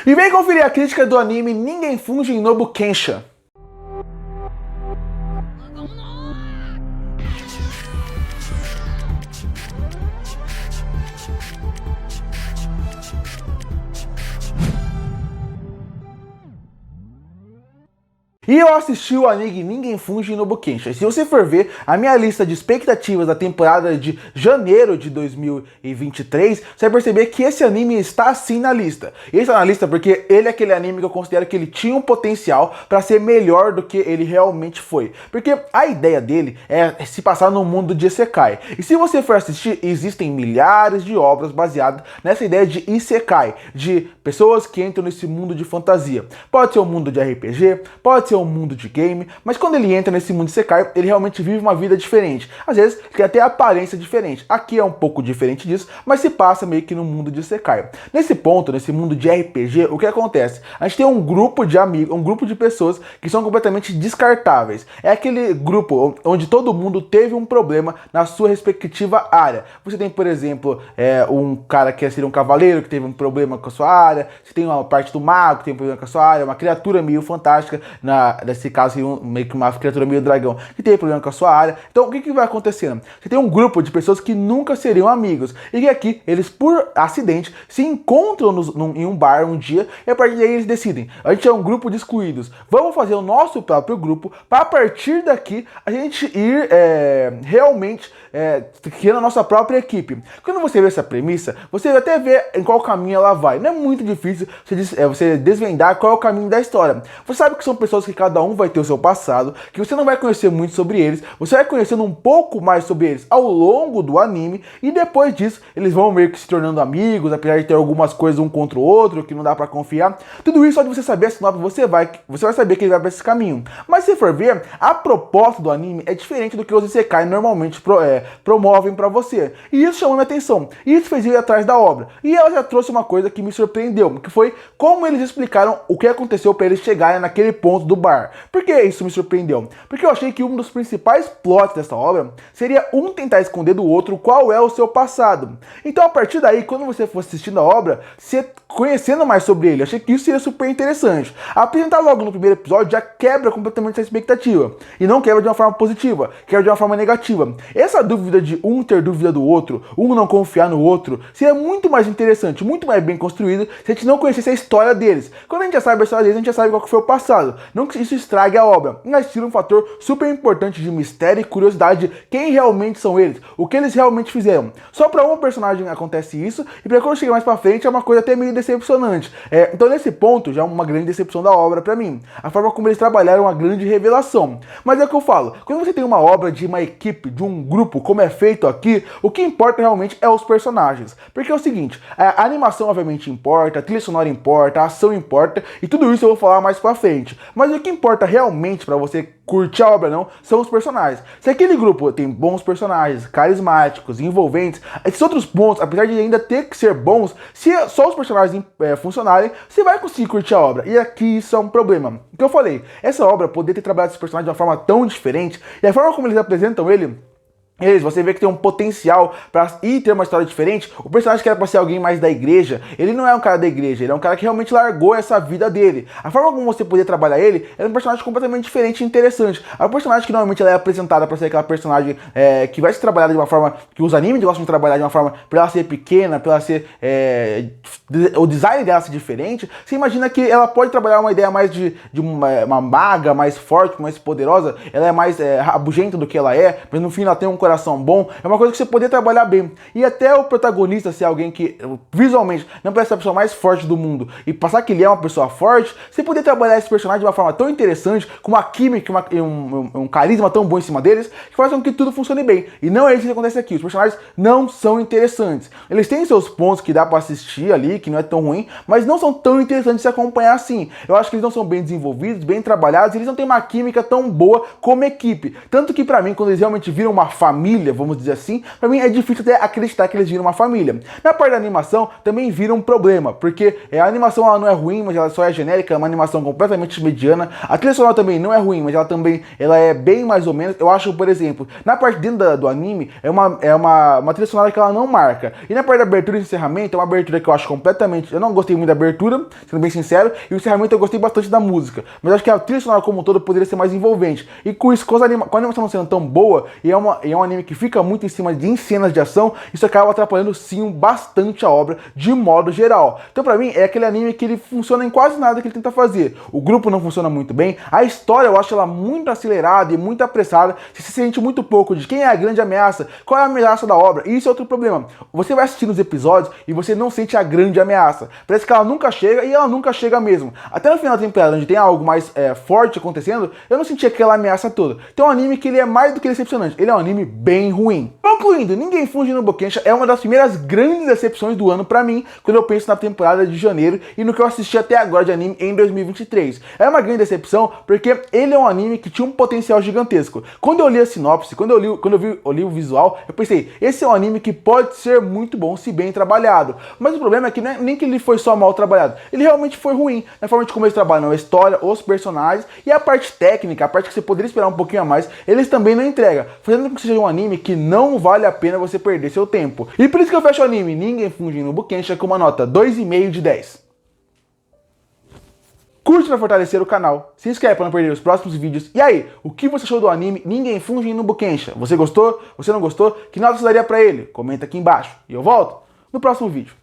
E vem conferir a crítica do anime Ninguém Funge em Nobu Kensha. E eu assisti o anime Ninguém Funge no Bukensha. E se você for ver a minha lista de expectativas da temporada de janeiro de 2023, você vai perceber que esse anime está sim na lista. Ele está na lista porque ele é aquele anime que eu considero que ele tinha um potencial para ser melhor do que ele realmente foi. Porque a ideia dele é se passar no mundo de Isekai. E se você for assistir, existem milhares de obras baseadas nessa ideia de Isekai, de pessoas que entram nesse mundo de fantasia. Pode ser um mundo de RPG, pode ser um mundo de game, mas quando ele entra nesse mundo de Isekai, ele realmente vive uma vida diferente. Às vezes, tem até aparência diferente. Aqui é um pouco diferente disso, mas se passa meio que no mundo de Isekai. Nesse ponto, nesse mundo de RPG, o que acontece? A gente tem um grupo de amigos, um grupo de pessoas que são completamente descartáveis. É aquele grupo onde todo mundo teve um problema na sua respectiva área. Você tem, por exemplo, um cara que seria um cavaleiro que teve um problema com a sua área. Você tem uma parte do mago que tem um problema com a sua área, uma criatura meio fantástica, nesse caso, meio que uma criatura meio dragão, que tem problema com a sua área. Então, o que vai acontecendo? Você tem um grupo de pessoas que nunca seriam amigos, e que aqui, eles, por acidente, se encontram em um bar um dia, e a partir daí eles decidem, a gente é um grupo de excluídos, vamos fazer o nosso próprio grupo, para a partir daqui, a gente ir realmente criando a nossa própria equipe. Quando você vê essa premissa, você até vê em qual caminho ela vai. Não é muito difícil você desvendar qual é o caminho da história. Você sabe que são pessoas que cada um vai ter o seu passado, que você não vai conhecer muito sobre eles, você vai conhecendo um pouco mais sobre eles ao longo do anime, e depois disso eles vão meio que se tornando amigos, apesar de ter algumas coisas um contra o outro que não dá pra confiar. Tudo isso só de você saber a sinopse, você vai saber que ele vai pra esse caminho. Mas se for ver, a proposta do anime é diferente do que os Isekai normalmente promovem pra você, e isso chamou minha atenção, e isso fez eu ir atrás da obra, e ela já trouxe uma coisa que me surpreendeu, que foi como eles explicaram o que aconteceu pra eles chegarem naquele ponto do bar. Por que isso me surpreendeu? Porque eu achei que um dos principais plots dessa obra seria um tentar esconder do outro qual é o seu passado. Então, a partir daí, quando você for assistindo a obra, você conhecendo mais sobre ele, eu achei que isso seria super interessante. Apresentar logo no primeiro episódio já quebra completamente essa expectativa. E não quebra de uma forma positiva, quebra de uma forma negativa. Essa dúvida de um ter dúvida do outro, um não confiar no outro, seria muito mais interessante, muito mais bem construído se a gente não conhecesse a história deles. Quando a gente já sabe a história deles, a gente já sabe qual que foi o passado. Não que isso estrague a obra, mas tira um fator super importante de mistério e curiosidade de quem realmente são eles, o que eles realmente fizeram. Só pra um personagem acontece isso, e pra quando chega mais pra frente é uma coisa até meio decepcionante. Então nesse ponto já é uma grande decepção da obra pra mim. A forma como eles trabalharam é uma grande revelação. Mas é o que eu falo, quando você tem uma obra de uma equipe, de um grupo, como é feito aqui, o que importa realmente é os personagens. Porque é o seguinte, a animação obviamente importa, a trilha sonora importa, a ação importa, e tudo isso eu vou falar mais pra frente. Mas o que importa realmente pra você curtir a obra não, são os personagens. Se aquele grupo tem bons personagens, carismáticos, envolventes, esses outros pontos, apesar de ainda ter que ser bons, se só os personagens funcionarem, você vai conseguir curtir a obra. E aqui isso é um problema. O que eu falei, essa obra poder ter trabalhado esses personagens de uma forma tão diferente, e a forma como eles apresentam você vê que tem um potencial para ir ter uma história diferente. O personagem que era pra ser alguém mais da igreja, ele não é um cara da igreja, ele é um cara que realmente largou essa vida dele. A forma como você poder trabalhar ele é um personagem completamente diferente e interessante. É um personagem que normalmente ela é apresentada para ser aquela personagem que vai se trabalhar de uma forma que os animes gostam de trabalhar de uma forma pra ela ser pequena, pra ela ser o design dela ser diferente. Você imagina que ela pode trabalhar uma ideia mais de uma maga mais forte, mais poderosa. Ela é mais rabugenta do que ela é, mas no fim ela tem um coração bom, é uma coisa que você poder trabalhar bem. E até o protagonista ser alguém que visualmente não parece ser a pessoa mais forte do mundo e passar que ele é uma pessoa forte, você poder trabalhar esse personagem de uma forma tão interessante, com uma química, um carisma tão bom em cima deles, que faz com que tudo funcione bem. E não é isso que acontece aqui. Os personagens não são interessantes. Eles têm seus pontos que dá pra assistir ali, que não é tão ruim, mas não são tão interessantes de se acompanhar assim. Eu acho que eles não são bem desenvolvidos, bem trabalhados, e eles não têm uma química tão boa como equipe. Tanto que pra mim, quando eles realmente viram uma família, família, vamos dizer assim, pra mim é difícil até acreditar que eles viram uma família. Na parte da animação, também vira um problema, porque a animação ela não é ruim, mas ela só é genérica, é uma animação completamente mediana. A trilha sonora também não é ruim, mas ela é bem mais ou menos. Eu acho, por exemplo, na parte dentro do anime, é uma trilha sonora que ela não marca. E na parte da abertura e encerramento, é uma abertura que eu acho completamente... Eu não gostei muito da abertura, sendo bem sincero, e o encerramento eu gostei bastante da música. Mas acho que a trilha sonora como um todo poderia ser mais envolvente. E com isso, com a animação não sendo tão boa, e é um anime que fica muito em cima de cenas de ação, isso acaba atrapalhando sim bastante a obra, de modo geral. Então pra mim, é aquele anime que ele funciona em quase nada que ele tenta fazer. O grupo não funciona muito bem, a história eu acho ela muito acelerada e muito apressada, você se sente muito pouco de quem é a grande ameaça, qual é a ameaça da obra, e isso é outro problema. Você vai assistindo os episódios e você não sente a grande ameaça. Parece que ela nunca chega e ela nunca chega mesmo. Até no final da temporada, onde tem algo mais forte acontecendo, eu não senti aquela ameaça toda. Então é um anime que ele é mais do que decepcionante, ele é um anime bem ruim. Concluindo, Ninguém Funge no Bokensha é uma das primeiras grandes decepções do ano pra mim, quando eu penso na temporada de janeiro e no que eu assisti até agora de anime em 2023. É uma grande decepção porque ele é um anime que tinha um potencial gigantesco. Quando eu li a sinopse, quando eu li o visual, eu pensei, esse é um anime que pode ser muito bom se bem trabalhado. Mas o problema é que nem que ele foi só mal trabalhado, ele realmente foi ruim. Na forma de como eles trabalham a história, os personagens e a parte técnica, a parte que você poderia esperar um pouquinho a mais, eles também não entregam, fazendo com que seja um anime que não vale a pena você perder seu tempo. E por isso que eu fecho o anime Ninguém Funge no Bokensha com uma nota 2,5 de 10. Curte para fortalecer o canal, se inscreve para não perder os próximos vídeos. E aí, o que você achou do anime Ninguém Funge no Bokensha? Você gostou? Você não gostou? Que nota você daria para ele? Comenta aqui embaixo. E eu volto no próximo vídeo.